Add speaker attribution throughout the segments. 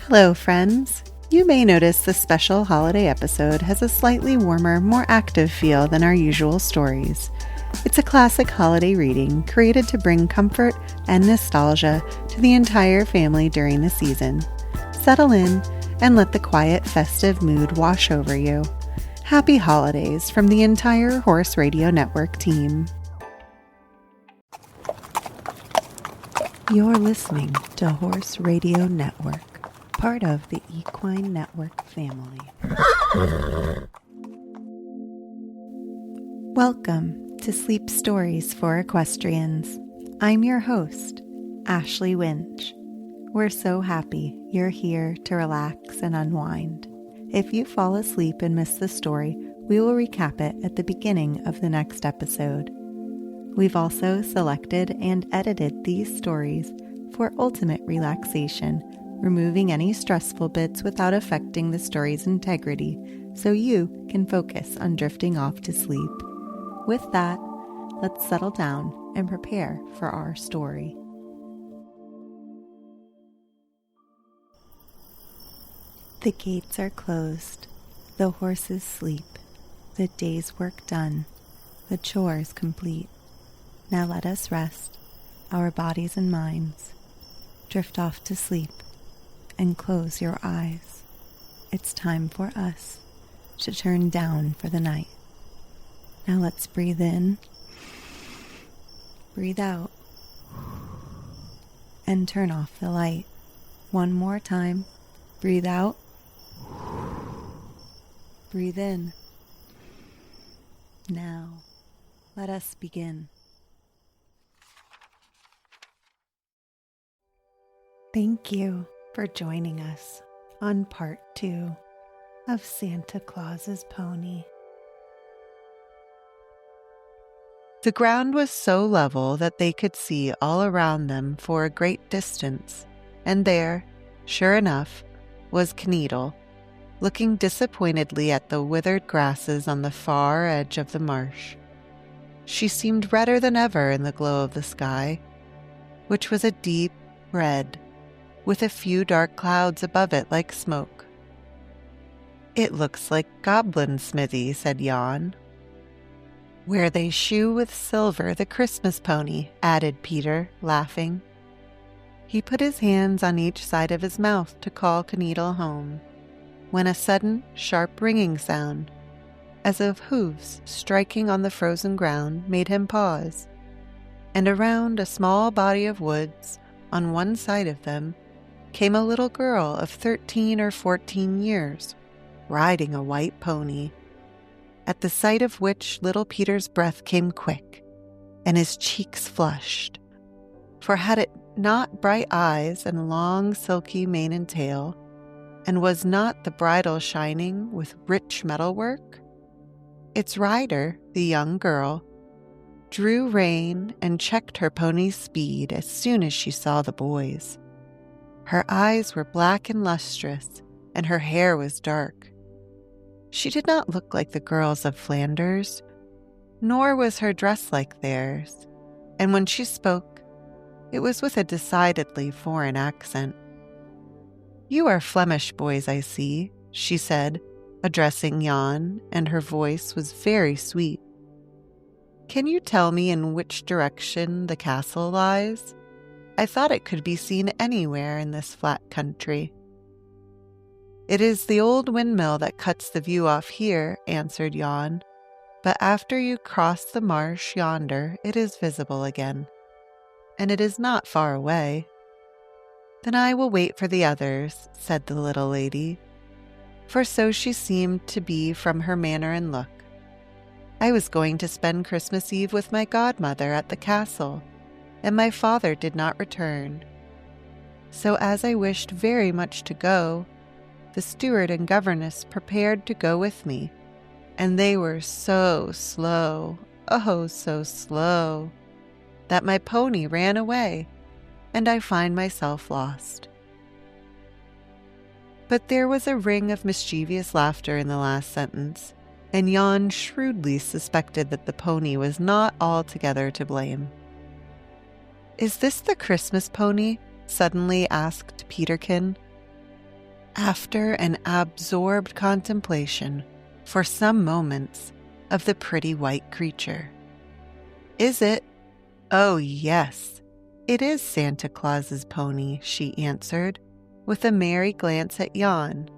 Speaker 1: Hello, friends. You may notice the special holiday episode has a slightly warmer, more active feel than our usual stories. It's a classic holiday reading created to bring comfort and nostalgia to the entire family during the season. Settle in and let the quiet, festive mood wash over you. Happy holidays from the entire Horse Radio Network team. You're listening to Horse Radio Network, part of the Equine Network family. Welcome to Sleep Stories for Equestrians. I'm your host, Ashley Winch. We're so happy you're here to relax and unwind. If you fall asleep and miss the story, we will recap it at the beginning of the next episode. We've also selected and edited these stories for ultimate relaxation, removing any stressful bits without affecting the story's integrity, so you can focus on drifting off to sleep. With that, let's settle down and prepare for our story. The gates are closed, the horses sleep, the day's work done, the chores complete. Now let us rest, our bodies and minds. Drift off to sleep and close your eyes. It's time for us to turn down for the night. Now let's breathe in, breathe out, and turn off the light. One more time. Breathe out, breathe in. Now, let us begin. Thank you for joining us on part 2 of Santa Claus's Pony. The ground was so level that they could see all around them for a great distance, and there, sure enough, was Kneadle, looking disappointedly at the withered grasses on the far edge of the marsh. She seemed redder than ever in the glow of the sky, which was a deep red, with a few dark clouds above it like smoke. "It looks like goblin smithy," said Jan. "Where they shoe with silver the Christmas pony," added Peter, laughing. He put his hands on each side of his mouth to call Kneadle home, when a sudden, sharp ringing sound, as of hooves striking on the frozen ground, made him pause, and around a small body of woods, on one side of them, came a little girl of 13 or 14 years, riding a white pony, at the sight of which little Peter's breath came quick, and his cheeks flushed, for had it not bright eyes and long silky mane and tail, and was not the bridle shining with rich metalwork? Its rider, the young girl, drew rein and checked her pony's speed as soon as she saw the boys. Her eyes were black and lustrous, and her hair was dark. She did not look like the girls of Flanders, nor was her dress like theirs, and when she spoke, it was with a decidedly foreign accent. "You are Flemish boys, I see," she said, addressing Jan, and her voice was very sweet. "Can you tell me in which direction the castle lies? I thought it could be seen anywhere in this flat country." "It is the old windmill that cuts the view off here," answered Jan, "but after you cross the marsh yonder it is visible again, and it is not far away." "Then I will wait for the others," said the little lady, for so she seemed to be from her manner and look. "I was going to spend Christmas Eve with my godmother at the castle, and my father did not return. So as I wished very much to go, the steward and governess prepared to go with me, and they were so slow, oh so slow, that my pony ran away, and I find myself lost." But there was a ring of mischievous laughter in the last sentence, and Jan shrewdly suspected that the pony was not altogether to blame. "Is this the Christmas pony?" suddenly asked Peterkin. after an absorbed contemplation for some moments of the pretty white creature. "Is it? Oh, yes, it is Santa Claus's pony," she answered, with a merry glance at Jan,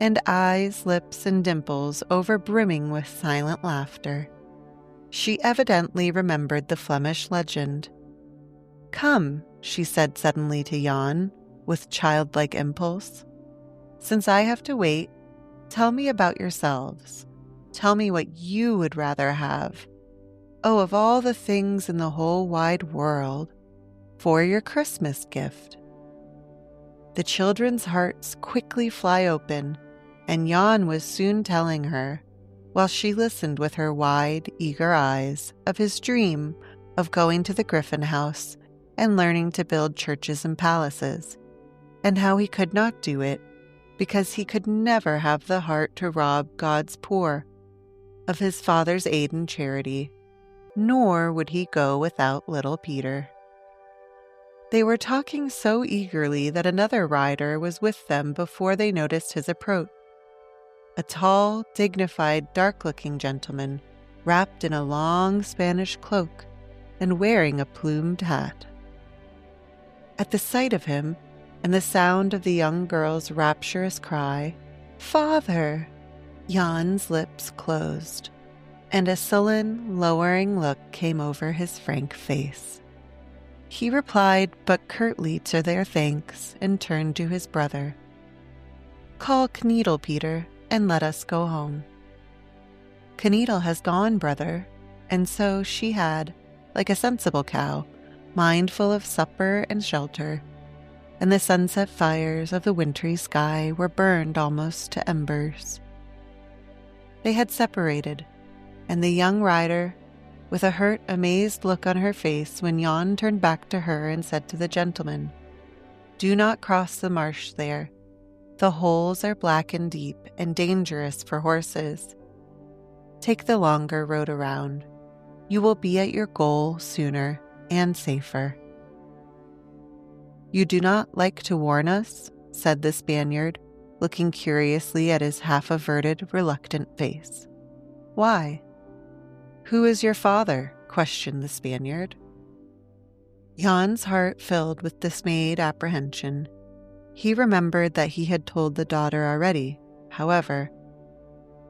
Speaker 1: and eyes, lips, and dimples over-brimming with silent laughter. She evidently remembered the Flemish legend. "Come," she said suddenly to Jan, with childlike impulse. "Since I have to wait, tell me about yourselves. Tell me what you would rather have. Oh, of all the things in the whole wide world, for your Christmas gift." The children's hearts quickly fly open, and Jan was soon telling her, while she listened with her wide, eager eyes, of his dream of going to the Griffin house and learning to build churches and palaces, and how he could not do it because he could never have the heart to rob God's poor of his Father's aid and charity, nor would he go without little Peter. They were talking so eagerly that another rider was with them before they noticed his approach. A tall, dignified, dark-looking gentleman, wrapped in a long Spanish cloak and wearing a plumed hat. At the sight of him, and the sound of the young girl's rapturous cry, "Father!" Jan's lips closed, and a sullen, lowering look came over his frank face. He replied but curtly to their thanks and turned to his brother. "Call Kneadle, Peter, and let us go home." "Kneadle has gone, brother," and so she had, like a sensible cow, mindful of supper and shelter, and the sunset fires of the wintry sky were burned almost to embers. They had separated, and the young rider, with a hurt, amazed look on her face when Jan turned back to her and said to the gentleman, "Do not cross the marsh there. The holes are black and deep and dangerous for horses. Take the longer road around. You will be at your goal sooner and safer." "You do not like to warn us?" said the Spaniard, looking curiously at his half-averted, reluctant face. "Why?" "Who is your father?" questioned the Spaniard. Jan's heart filled with dismayed apprehension. He remembered that he had told the daughter already, however.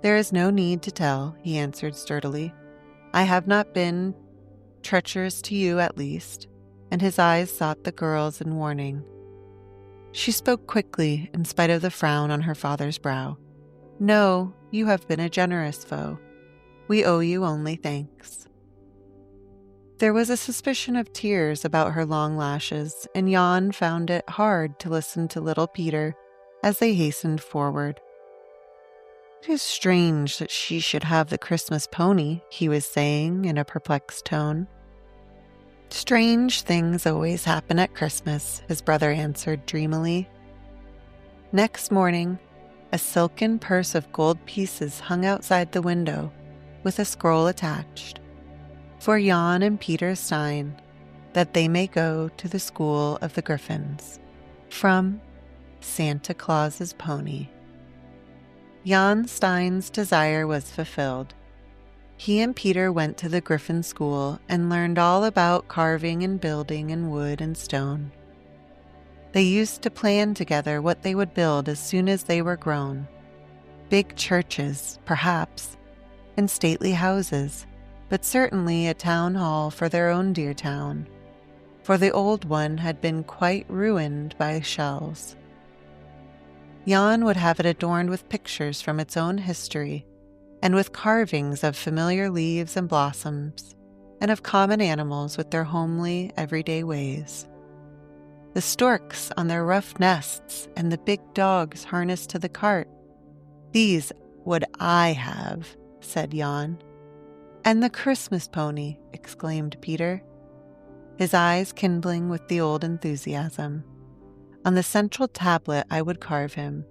Speaker 1: "There is no need to tell," he answered sturdily. "I have not been treacherous to you, at least," and his eyes sought the girl's in warning. She spoke quickly, in spite of the frown on her father's brow. "No, you have been a generous foe. We owe you only thanks." There was a suspicion of tears about her long lashes, and Jan found it hard to listen to little Peter as they hastened forward. "It is strange that she should have the Christmas pony," he was saying in a perplexed tone. "Strange things always happen at Christmas," his brother answered dreamily. Next morning, a silken purse of gold pieces hung outside the window, with a scroll attached, "For Jan and Peter Stein, that they may go to the school of the Griffins, from Santa Claus's Pony." Jan Stein's desire was fulfilled. He and Peter went to the Griffin school and learned all about carving and building in wood and stone. They used to plan together what they would build as soon as they were grown. Big churches, perhaps, and stately houses, but certainly a town hall for their own dear town, for the old one had been quite ruined by shells. Jan would have it adorned with pictures from its own history, and with carvings of familiar leaves and blossoms, and of common animals with their homely, everyday ways. The storks on their rough nests and the big dogs harnessed to the cart. "These would I have," said Jan. "And the Christmas pony," exclaimed Peter, his eyes kindling with the old enthusiasm. "On the central tablet I would carve him,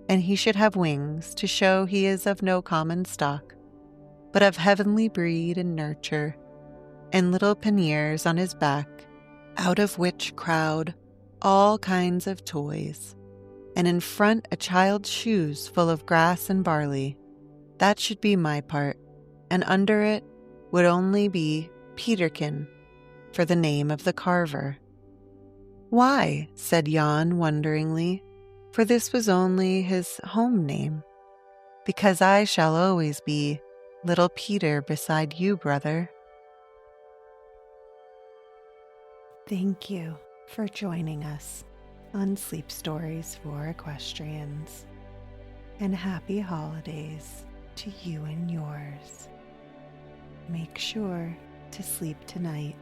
Speaker 1: and he should have wings to show he is of no common stock, but of heavenly breed and nurture, and little panniers on his back, out of which crowd all kinds of toys. and in front a child's shoes full of grass and barley. That should be my part, and under it would only be Peterkin, for the name of the carver." "Why?" said Jan wonderingly, for this was only his home name. "Because I shall always be little Peter beside you, brother." Thank you for joining us on Sleep Stories for Equestrians, and happy holidays to you and yours. Make sure to sleep tonight